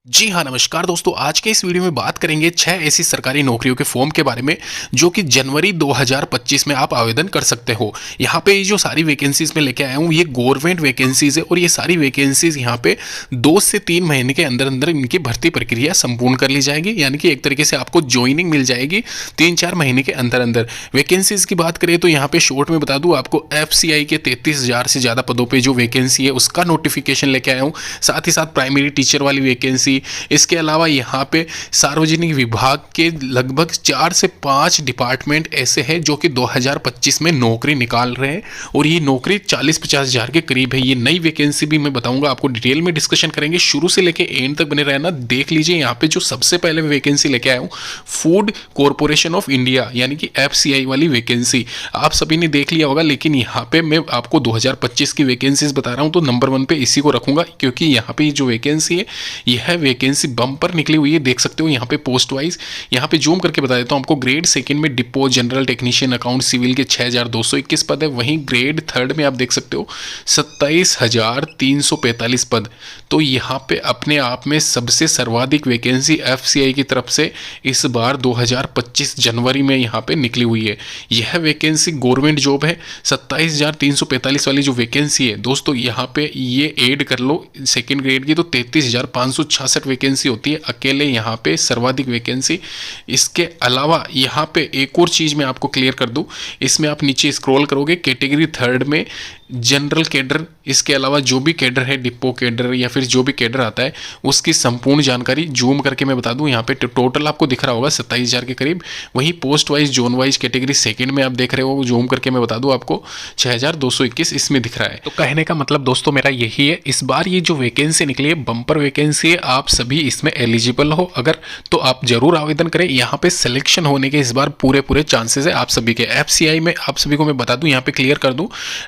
जी हाँ, नमस्कार दोस्तों। आज के इस वीडियो में बात करेंगे 6 ऐसी सरकारी नौकरियों के फॉर्म के बारे में जो कि जनवरी 2025 में आप आवेदन कर सकते हो। यहाँ पे ये जो सारी वैकेंसीज़ मैं लेके आया हूँ ये गवर्नमेंट वैकेंसीज़ है और ये सारी वैकेंसीज़ यहाँ पे 2 से 3 महीने के अंदर इनकी भर्ती प्रक्रिया संपूर्ण कर ली जाएगी। यानी कि एक तरीके से आपको ज्वाइनिंग मिल जाएगी 3-4 महीने के अंदर। वैकेंसीज़ की बात करें तो यहाँ पे शॉर्ट में बता दूँ आपको FCI के 33,000 से ज़्यादा पदों पर जो वैकेंसी है उसका नोटिफिकेशन लेके आया हूँ। साथ ही साथ प्राइमरी टीचर वाली वैकेंसी, इसके अलावा यहाँ पे सार्वजनिक विभाग के लगभग 4 से 5 डिपार्टमेंट ऐसे हैं जो कि 2025 में नौकरी निकाल रहे हैं और ये नौकरी 40-50 हज़ार के करीब है। ये नई वैकेंसी भी मैं बताऊंगा आपको, डिटेल में डिस्कशन करेंगे, शुरू से लेके एंड तक बने रहना। देख लीजिए यहाँ पे जो सबसे पहले वैकेंसी लेके आया हूँ फूड कॉरपोरेशन ऑफ इंडिया यानी कि FCI वाली वैकेंसी आप सभी ने देख लिया होगा, लेकिन यहाँ पे मैं आपको 2025 की वैकेंसीज बता रहा हूँ तो नंबर 1 पे इसी को रखूंगा क्योंकि यहाँ पे जो वैकेंसी है यह वैकेंसी बम्पर निकली हुई है। देख सकते हो यहाँ पे पोस्ट वाइज, यहाँ पे जूम करके बता देता हूँ आपको। ग्रेड सेकंड में depot general technician account civil के 6,221 पद है। वहीं ग्रेड थर्ड में आप देख सकते हो 27,345 पद। तो यहाँ पे अपने आप में सबसे सर्वाधिक वैकेंसी FCI की तरफ से इस बार 2025 जनवरी में यहाँ पे निकली हुई है। यह वैकेंसी गवर्नमेंट जॉब है। 27,345 वाली जो वैकेंसी है दोस्तों यहाँ पे ये ऐड कर लो सेकेंड ग्रेड की तो 33,566 वैकेंसी होती है अकेले यहाँ पे सर्वाधिक वैकेंसी। इसके अलावा यहाँ पे एक और चीज़ मैं आपको क्लियर कर दूँ, इसमें आप नीचे स्क्रॉल करोगे कैटेगरी थर्ड में जनरल कैडर, इसके अलावा जो भी कैडर है डिपो कैडर या फिर जो भी कैडर आता है उसकी संपूर्ण जानकारी जूम करके मैं बता दूं। यहाँ पे टोटल आपको दिख रहा होगा 27,000 के करीब। वहीं post wise zone wise category second में आप देख रहे हो, जूम करके मैं बता दूं आपको 6,221 इसमें दिख रहा है। तो कहने का मतलब दोस्तों मेरा यही है, इस बार ये जो वैकेंसी निकली है बम्पर वैकेंसी है, आप सभी इसमें एलिजिबल हो अगर तो आप जरूर आवेदन करें। यहाँ पे सिलेक्शन होने के इस बार पूरे चांसेस है आप सभी के। FCI में आप सभी को मैं बता दूं, यहाँ पे क्लियर कर दूं,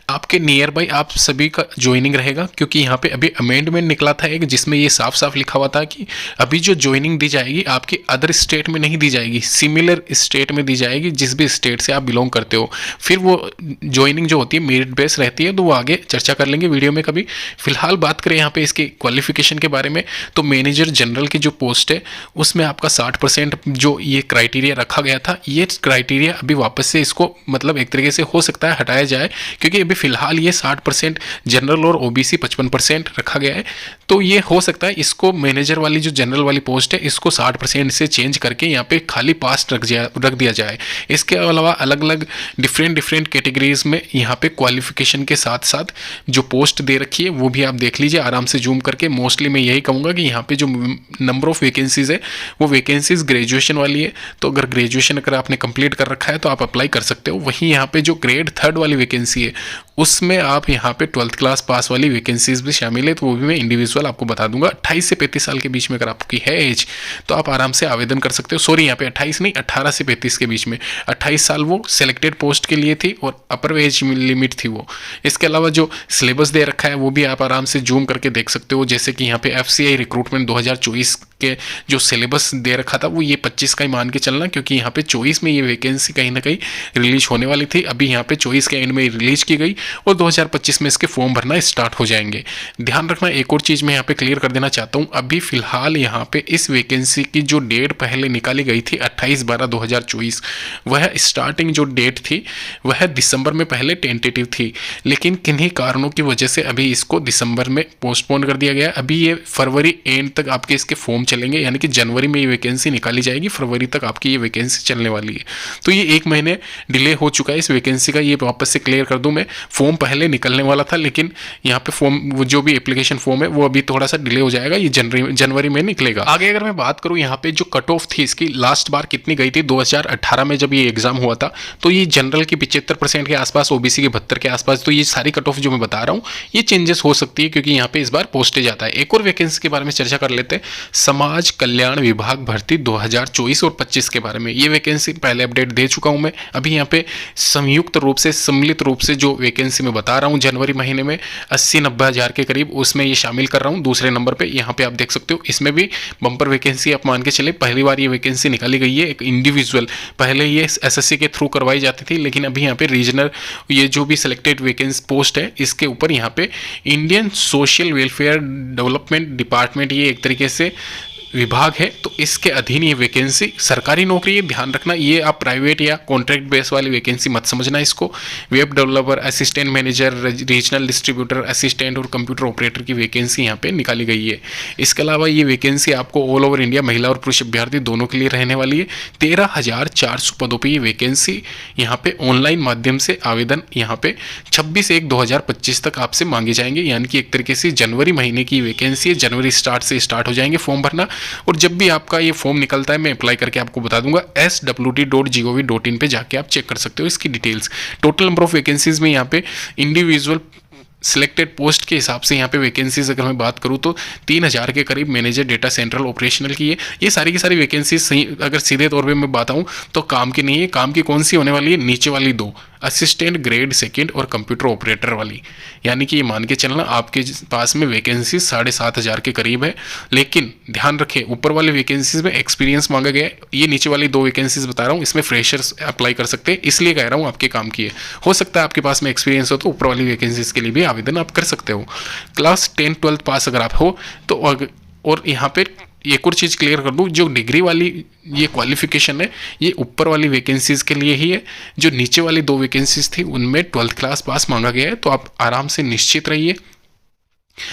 आपके नियर बाई आप सभी का ज्वाइनिंग रहेगा क्योंकि यहाँ पे अभी अमेंडमेंट निकला था एक जिसमें ये साफ साफ लिखा हुआ था कि अभी जो ज्वाइनिंग दी जाएगी आपकी अदर स्टेट में नहीं दी जाएगी, सिमिलर स्टेट में दी जाएगी जिस भी स्टेट से आप बिलोंग करते हो। फिर वो ज्वाइनिंग जो होती है मेरिट बेस रहती है तो वो आगे चर्चा कर लेंगे वीडियो में कभी। फिलहाल बात करें यहाँ पे इसके क्वालिफिकेशन के बारे में तो मैनेजर जनरल की जो पोस्ट है उसमें आपका 60% जो ये क्राइटेरिया रखा गया था, ये क्राइटेरिया अभी वापस से इसको मतलब एक तरीके से हो सकता है हटाया जाए क्योंकि अभी फिलहाल ये 60% जनरल और OBC 55% रखा गया है। तो ये हो सकता है इसको मैनेजर वाली जो जनरल वाली पोस्ट है इसको 60% से चेंज करके यहाँ पे खाली पास्ट रख दिया जाए। इसके अलावा अलग अलग डिफरेंट कैटेगरीज में यहाँ पे क्वालिफिकेशन के साथ साथ जो पोस्ट दे रखी है वो भी आप देख लीजिए आराम से जूम करके। मोस्टली मैं यही कहूँगा कि यहाँ पे जो नंबर ऑफ वैकेंसीज है वो वैकेंसीज ग्रेजुएशन वाली है, तो अगर ग्रेजुएशन अगर आपने कंप्लीट कर रखा है तो आप अप्लाई कर सकते हो। वहीं यहाँ पे जो ग्रेड थर्ड वाली वैकेंसी है उसमें आप यहाँ पे 12th क्लास पास वाली वैकेंसीज भी शामिल है, तो वो भी मैं इंडिविजुअल आपको बता दूंगा। 28 से 35 साल के बीच में अगर आपकी है एज तो आप आराम से आवेदन कर सकते हो। सॉरी यहाँ पे 28 नहीं 18 से 35 के बीच में, 28 साल वो सिलेक्टेड पोस्ट के लिए थी और अपर एज लिमिट थी वो। इसके अलावा जो सिलेबस दे रखा है वो भी आप आराम से जूम करके देख सकते हो, जैसे कि यहाँ पे FCI रिक्रूटमेंट 2024 के जो सिलेबस दे रखा था वो ये 25 का ही मान के चलना क्योंकि यहाँ पे 24 में ये वैकेंसी कहीं ना कहीं रिलीज होने वाली थी, अभी यहाँ पे 24 के एंड में रिलीज की गई और 2025 में इसके फॉर्म भरना स्टार्ट हो जाएंगे। ध्यान रखना एक और चीज़ मैं यहाँ पे क्लियर कर देना चाहता हूँ, अभी फिलहाल यहाँ पे इस वैकेंसी की जो डेट पहले निकाली गई थी 28/12/2024 वह स्टार्टिंग जो डेट थी वह दिसंबर में पहले टेंटेटिव थी, लेकिन किन्हीं कारणों की वजह से अभी इसको दिसंबर में पोस्टपोन कर दिया गया। अभी ये फरवरी एंड तक आपके इसके फॉर्म चलेंगे, यानी कि जनवरी में ये वैकेंसी निकाली जाएगी, फरवरी तक आपकी ये वैकेंसी चलने वाली है। तो ये 1 महीने डिले हो चुका है इस वैकेंसी का, ये वापस से क्लियर कर दूं मैं। फॉर्म पहले निकलने वाला था लेकिन यहाँ पे फॉर्म वो जो भी एप्लीकेशन फॉर्म है वो अभी थोड़ा सा डिले हो जाएगा, ये जनवरी में निकलेगा। आगे अगर मैं बात करूँ यहाँ पे जो कट ऑफ थी इसकी लास्ट बार कितनी गई थी 2018 में जब ये एग्जाम हुआ था तो ये जनरल की 75% के आसपास, OBC के 72 के आसपास। तो ये सारी कट ऑफ जो मैं बता रहा हूँ ये चेंजेस हो सकती है क्योंकि यहाँ पे इस बार पोस्टेज आता है। एक और वैकेंसी के बारे में चर्चा कर लेते हैं, समाज कल्याण विभाग भर्ती 2024 और 25 के बारे में। ये वैकेंसी पहले अपडेट दे चुका हूं मैं। अभी यहाँ पे संयुक्त रूप से, सम्मिलित रूप से जो वैकेंसी मैं बता रहा हूँ जनवरी महीने में 80-90 हज़ार के करीब, उसमें ये शामिल कर रहा हूँ। दूसरे नंबर पे यहाँ पे आप देख सकते हो, इसमें भी बम्पर वैकेंसी आप मान के चले। पहली बार ये वैकेंसी निकाली गई है एक इंडिविजुअल। पहले ये एसएससी के थ्रू करवाई जाती थी, लेकिन अभी यहाँ पे रीजनल, ये जो भी सिलेक्टेड वैकेंसी पोस्ट है, इसके ऊपर यहाँ पे Indian social welfare development department, ये एक तरीके से विभाग है, तो इसके अधीन ये वैकेंसी सरकारी नौकरी है। ध्यान रखना, ये आप प्राइवेट या कॉन्ट्रैक्ट बेस वाली वैकेंसी मत समझना इसको। Web developer, assistant manager, regional distributor assistant और कंप्यूटर ऑपरेटर की वैकेंसी यहाँ पे निकाली गई है। इसके अलावा ये वैकेंसी आपको ऑल ओवर इंडिया महिला और पुरुष अभ्यर्थी दोनों के लिए रहने वाली है। 13,400 पदों पर ये वैकेंसी यहाँ पे ऑनलाइन माध्यम से आवेदन यहाँ पे 26/1/2025 तक आपसे मांगे जाएंगे। यानी कि एक तरीके से जनवरी महीने की वैकेंसी है। जनवरी स्टार्ट हो जाएंगे फॉर्म भरना, और जब भी आपका ये फॉर्म निकलता है मैं अप्लाई करके आपको बता दूंगा। swt.gov.in पे जाके आप चेक कर सकते हो इसकी details. Total number of vacancies में यहाँ पे इंडिविजुअल सिलेक्टेड पोस्ट के हिसाब से यहाँ पे वैकेंसीज अगर मैं बात करूँ तो 3,000 के करीब मैनेजर डेटा सेंट्रल ऑपरेशनल की है। ये सारी की सारी वैकेंसीज सही अगर सीधे तौर पे मैं बताऊँ तो काम की नहीं है। काम की कौन सी होने वाली है? नीचे वाली दो, असिस्टेंट ग्रेड सेकंड और कंप्यूटर ऑपरेटर वाली। यानी कि ये मान के चलना आपके पास में वैकेंसी 7,500 के करीब है। लेकिन ध्यान रखें, ऊपर वाली वैकेंसीज में एक्सपीरियंस मांगा गया है। ये नीचे वाली दो वैकेंसीज बता रहा हूँ, इसमें फ्रेशर्स अप्लाई कर सकते हैं, इसलिए कह रहा हूँ आपके काम की है। हो सकता है आपके पास में एक्सपीरियंस हो तो ऊपर वाली वैकेंसीज के लिए भी आवेदन आप कर सकते हो। क्लास 10-12 पास अगर आप हो तो, और यहाँ पे एक और चीज़ क्लियर कर दूं, जो डिग्री वाली ये क्वालिफिकेशन है ये ऊपर वाली वैकेंसीज के लिए ही है। जो नीचे वाली दो वैकेंसीज थी उनमें 12th क्लास पास मांगा गया है, तो आप आराम से निश्चित रहिए।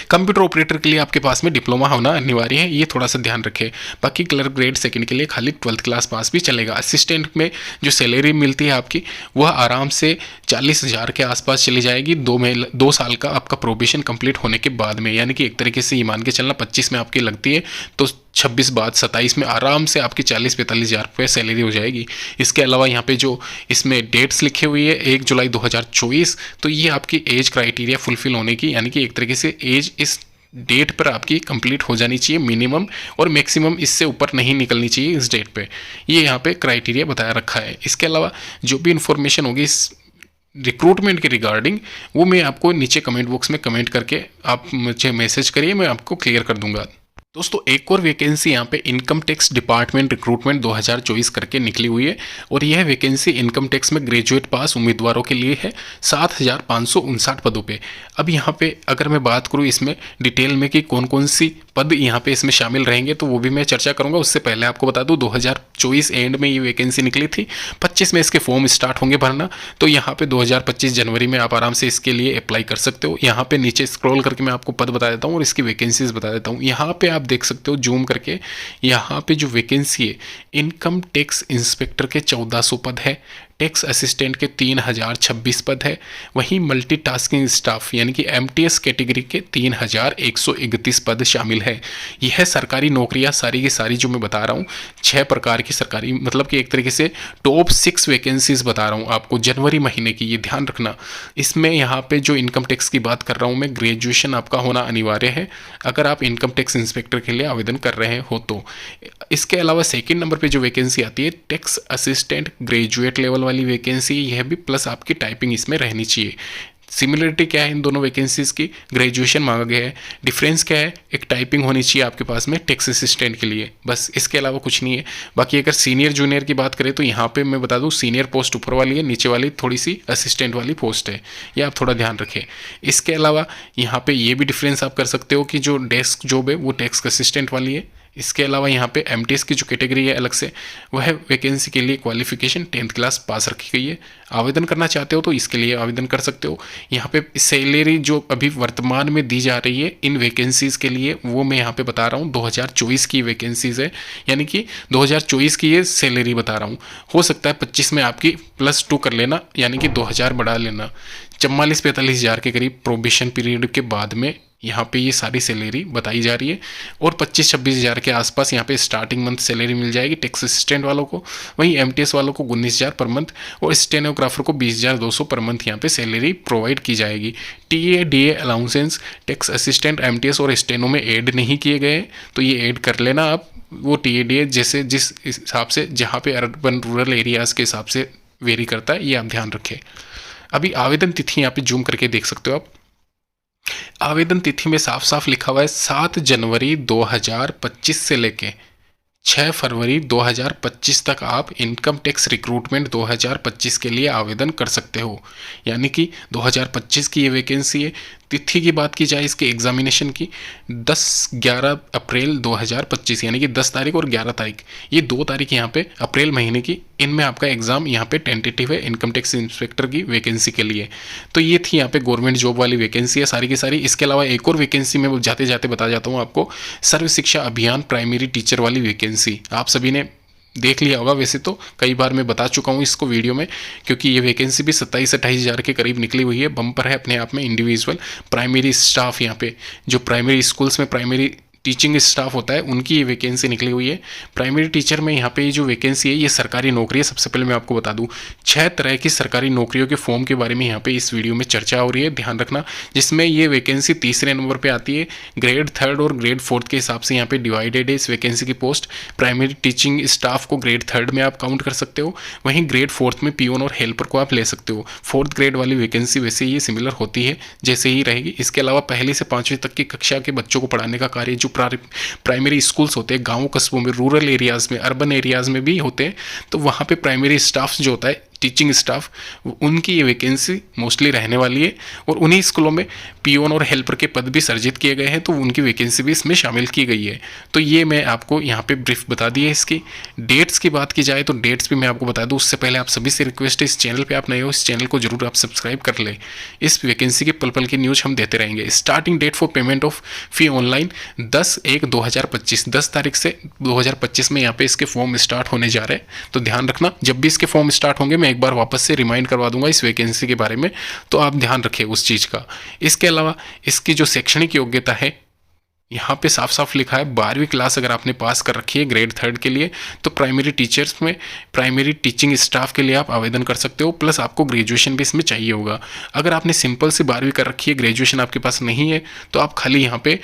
कंप्यूटर ऑपरेटर के लिए आपके पास में डिप्लोमा होना अनिवार्य है, ये थोड़ा सा ध्यान रखें। बाकी क्लर्क ग्रेड सेकंड के लिए खाली 12th क्लास पास भी चलेगा। असिस्टेंट में जो सैलरी मिलती है आपकी वह आराम से 40,000 के आसपास चली जाएगी 2 साल का आपका प्रोबेशन कंप्लीट होने के बाद में। यानी कि एक तरीके से ये मान के चलना 25 में आपकी लगती है तो 26 बाद 27 में आराम से आपकी 40-45 हज़ार रुपये सैलरी हो जाएगी। इसके अलावा यहाँ पे जो इसमें डेट्स लिखी हुई है 1 जुलाई 2024, तो ये आपकी एज क्राइटेरिया फुलफिल होने की, यानी कि एक तरीके से एज इस डेट पर आपकी कंप्लीट हो जानी चाहिए मिनिमम, और मैक्सिमम इससे ऊपर नहीं निकलनी चाहिए इस डेट पे। ये यहाँ पे क्राइटेरिया बताया रखा है। इसके अलावा जो भी इन्फॉर्मेशन होगी इस रिक्रूटमेंट के रिगार्डिंग वो मैं आपको नीचे कमेंट बॉक्स में कमेंट करके आप मुझे मैसेज करिए, मैं आपको क्लियर कर दूंगा। दोस्तों एक और वैकेंसी यहाँ पे इनकम टैक्स डिपार्टमेंट रिक्रूटमेंट 2024 करके निकली हुई है, और यह वैकेंसी इनकम टैक्स में ग्रेजुएट पास उम्मीदवारों के लिए है 7,559 पदों पे। अब यहाँ पे अगर मैं बात करूँ इसमें डिटेल में कि कौन कौन सी पद यहाँ पे इसमें शामिल रहेंगे तो वो भी मैं चर्चा करूँगा। उससे पहले आपको बता दूँ 2024 एंड में ये वैकेंसी निकली थी, 25 में इसके फॉर्म स्टार्ट होंगे भरना। तो यहाँ पे 2025 जनवरी में आप आराम से इसके लिए अप्लाई कर सकते हो। यहाँ पे नीचे स्क्रॉल करके मैं आपको पद बता देता हूँ और इसकी वैकेंसीज बता देता हूँ। यहाँ पे आप देख सकते हो जूम करके, यहाँ पे जो वैकेंसी है इनकम टैक्स इंस्पेक्टर के 1400 पद है, टैक्स असिस्टेंट के 3,026 पद है, वहीं मल्टीटास्किंग स्टाफ यानी कि एमटीएस कैटेगरी के 3,131 पद शामिल है। यह सरकारी नौकरियां सारी की सारी जो मैं बता रहा हूँ 6 प्रकार की सरकारी, मतलब कि एक तरीके से टॉप 6 वैकेंसीज बता रहा हूँ आपको जनवरी महीने की, ये ध्यान रखना। इसमें यहाँ पे जो इनकम टैक्स की बात कर रहा हूँ मैं, ग्रेजुएशन आपका होना अनिवार्य है अगर आप इनकम टैक्स इंस्पेक्टर के लिए आवेदन कर रहे हो तो। इसके अलावा सेकेंड नंबर पर जो वैकेंसी आती है टैक्स असिस्टेंट ग्रेजुएट लेवल वाली वैकेंसी, यह भी प्लस आपकी टाइपिंग इसमें रहनी चाहिए। सिमिलरिटी क्या है इन दोनों वैकेंसीज की? ग्रेजुएशन मांगा गया है, डिफरेंस क्या है? एक टाइपिंग होनी चाहिए आपके पास में टैक्स असिस्टेंट के लिए, बस इसके अलावा कुछ नहीं है। बाकी अगर सीनियर जूनियर की बात करें तो यहाँ पे मैं बता दूँ सीनियर पोस्ट ऊपर वाली है, नीचे वाली थोड़ी सी असिस्टेंट वाली पोस्ट है, ये आप थोड़ा ध्यान रखें। इसके अलावा यहाँ पे ये भी डिफरेंस आप कर सकते हो कि जो डेस्क जॉब है वो टैक्स असिस्टेंट वाली है। इसके अलावा यहाँ पे एमटीएस की जो कैटेगरी है अलग से, वह वैकेंसी के लिए क्वालिफिकेशन 10th क्लास पास रखी गई है। आवेदन करना चाहते हो तो इसके लिए आवेदन कर सकते हो। यहाँ पे सैलरी जो अभी वर्तमान में दी जा रही है इन वैकेंसीज़ के लिए वो मैं यहाँ पे बता रहा हूँ 2024 की वैकेंसीज़ है, यानी कि 2024 की ये सैलरी बता रहा हूँ। हो सकता है 25 में आपकी +2 कर लेना, यानी कि 2,000 बढ़ा लेना। 44-45 हज़ार के करीब प्रोबेशन पीरियड के बाद में यहाँ पे ये सारी सैलरी बताई जा रही है। और 25-26 हज़ार के आसपास यहाँ पे स्टार्टिंग मंथ सैलरी मिल जाएगी टैक्स असिस्टेंट वालों को। वहीं एमटीएस वालों को 19 हज़ार पर मंथ और स्टेनोग्राफर को 20,200 पर मंथ यहाँ पे सैलरी प्रोवाइड की जाएगी। TA DA allowances tax assistant MTS और स्टेनो में ऐड नहीं किए गए, तो ये ऐड कर लेना आप। वो टीए डीए जैसे जिस हिसाब से जहाँ पे अर्बन रूरल एरियाज़ के हिसाब से वेरी करता है, ये आप ध्यान रखें। अभी आवेदन तिथि यहाँ पे जूम करके देख सकते हो आप। आवेदन तिथि में साफ साफ लिखा हुआ है 7 जनवरी 2025 से लेके 6 फरवरी 2025 तक आप इनकम टैक्स रिक्रूटमेंट 2025 के लिए आवेदन कर सकते हो। यानी कि 2025 की ये वैकेंसी है। तिथि की बात की जाए इसके एग्जामिनेशन की 10-11 अप्रैल 2025 यानी कि 10 तारीख और 11 तारीख, ये 2 तारीख यहाँ पे अप्रैल महीने की, इनमें आपका एग्जाम यहाँ पे टेंटेटिव है इनकम टैक्स इंस्पेक्टर की वैकेंसी के लिए। तो ये थी यहाँ पे गवर्नमेंट जॉब वाली वैकेंसी है सारी की सारी। इसके अलावा एक और वैकेंसी मैं जाते जाते बता जाता हूँ आपको, सर्व शिक्षा अभियान प्राइमरी टीचर वाली वैकेंसी। आप सभी ने देख लिया होगा, वैसे तो कई बार मैं बता चुका हूँ इसको वीडियो में, क्योंकि ये वैकेंसी भी 27-28 हज़ार के करीब निकली हुई है। बम्पर है अपने आप में। इंडिविजुअल प्राइमरी स्टाफ, यहाँ पे जो प्राइमरी स्कूल्स में प्राइमरी टीचिंग स्टाफ होता है उनकी ये वैकेंसी निकली हुई है। प्राइमरी टीचर में यहाँ पे ये जो वैकेंसी है ये सरकारी नौकरी है। सबसे पहले मैं आपको बता दूँ 6 तरह की सरकारी नौकरियों के फॉर्म के बारे में यहाँ पे इस वीडियो में चर्चा हो रही है, ध्यान रखना। जिसमें ये वैकेंसी तीसरे नंबर पर आती है। ग्रेड 3 और ग्रेड 4 के हिसाब से यहाँ पे डिवाइडेड है इस वैकेंसी की पोस्ट। प्राइमरी टीचिंग स्टाफ को ग्रेड 3 में आप काउंट कर सकते हो, वहीं ग्रेड 4 में पियोन और हेल्पर को आप ले सकते हो। 4th ग्रेड वाली वैकेंसी वैसे ये सिमिलर होती है जैसे ही रहेगी। इसके अलावा पहली से 5वीं तक की कक्षा के बच्चों को पढ़ाने का कार्य जो प्राइमरी स्कूल्स होते हैं गाँव कस्बों में, रूरल एरियाज़ में, अर्बन एरियाज़ में भी होते हैं, तो वहाँ पे प्राइमरी स्टाफ जो होता है टीचिंग स्टाफ, उनकी ये वैकेंसी मोस्टली रहने वाली है। और उन्हीं स्कूलों में पियोन और हेल्पर के पद भी सर्जित किए गए हैं, तो उनकी वैकेंसी भी इसमें शामिल की गई है। तो ये मैं आपको यहाँ पे ब्रीफ बता दी है। इसकी डेट्स की बात की जाए तो डेट्स भी मैं आपको बता दूँ। उससे पहले आप सभी से रिक्वेस्ट है, इस चैनल पर आप नए हो इस चैनल को जरूर आप सब्सक्राइब कर ले। इस वैकेंसी के पल पल की न्यूज़ हम देते रहेंगे। Starting date for payment of fee online 10/1/2025, 10 तारीख से 2025 में यहाँ पे इसके फॉर्म स्टार्ट होने जा रहे हैं। तो ध्यान रखना, जब भी इसके फॉर्म स्टार्ट होंगे मैं एक बार वापस से रिमाइंड करवा दूंगा इस वैकेंसी के बारे में, तो आप ध्यान रखें उस चीज़ का। इसके अलावा इसकी जो शैक्षणिक योग्यता है यहाँ पे साफ साफ लिखा है 12वीं क्लास अगर आपने पास कर रखी है ग्रेड 3 के लिए, तो प्राइमरी टीचर्स में प्राइमरी टीचिंग स्टाफ के लिए आप आवेदन कर सकते हो। प्लस आपको ग्रेजुएशन भी इसमें चाहिए होगा। अगर आपने सिंपल से 12वीं कर रखी है, ग्रेजुएशन आपके पास नहीं है, तो आप खाली यहाँ पे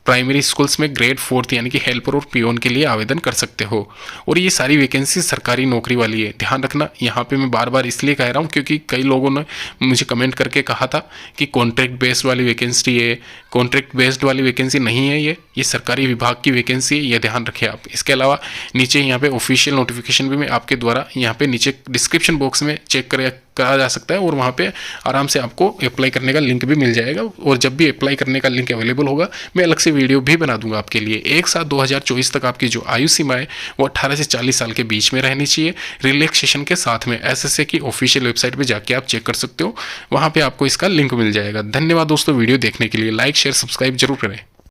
प्राइमरी स्कूल्स में ग्रेड 4 यानी कि हेल्पर और पियोन के लिए आवेदन कर सकते हो। और ये सारी वैकेंसी सरकारी नौकरी वाली है, ध्यान रखना। यहाँ पे मैं बार बार इसलिए कह रहा हूँ क्योंकि कई लोगों ने मुझे कमेंट करके कहा था कि कॉन्ट्रैक्ट बेस्ड वाली वैकेंसी है। कॉन्ट्रैक्ट बेस्ड वाली वैकेंसी नहीं है, ये सरकारी विभाग की वैकेंसी है, ये ध्यान रखें आप। इसके अलावा नीचे यहाँ पे ऑफिशियल नोटिफिकेशन भी मैं आपके द्वारा यहाँ पे नीचे डिस्क्रिप्शन बॉक्स में चेक करा जा सकता है, और वहाँ पे आराम से आपको अप्लाई करने का लिंक भी मिल जाएगा। और जब भी अप्लाई करने का लिंक अवेलेबल होगा मैं अलग से वीडियो भी बना दूंगा आपके लिए। 1/7/2024 तक आपकी जो आयु सीमा है वो 18 से 40 साल के बीच में रहनी चाहिए, रिलैक्सेशन के साथ में। एसएसए की ऑफिशियल वेबसाइट पर जाके आप चेक कर सकते हो, वहाँ पर आपको इसका लिंक मिल जाएगा। धन्यवाद दोस्तों वीडियो देखने के लिए। लाइक शेयर सब्सक्राइब जरूर करें।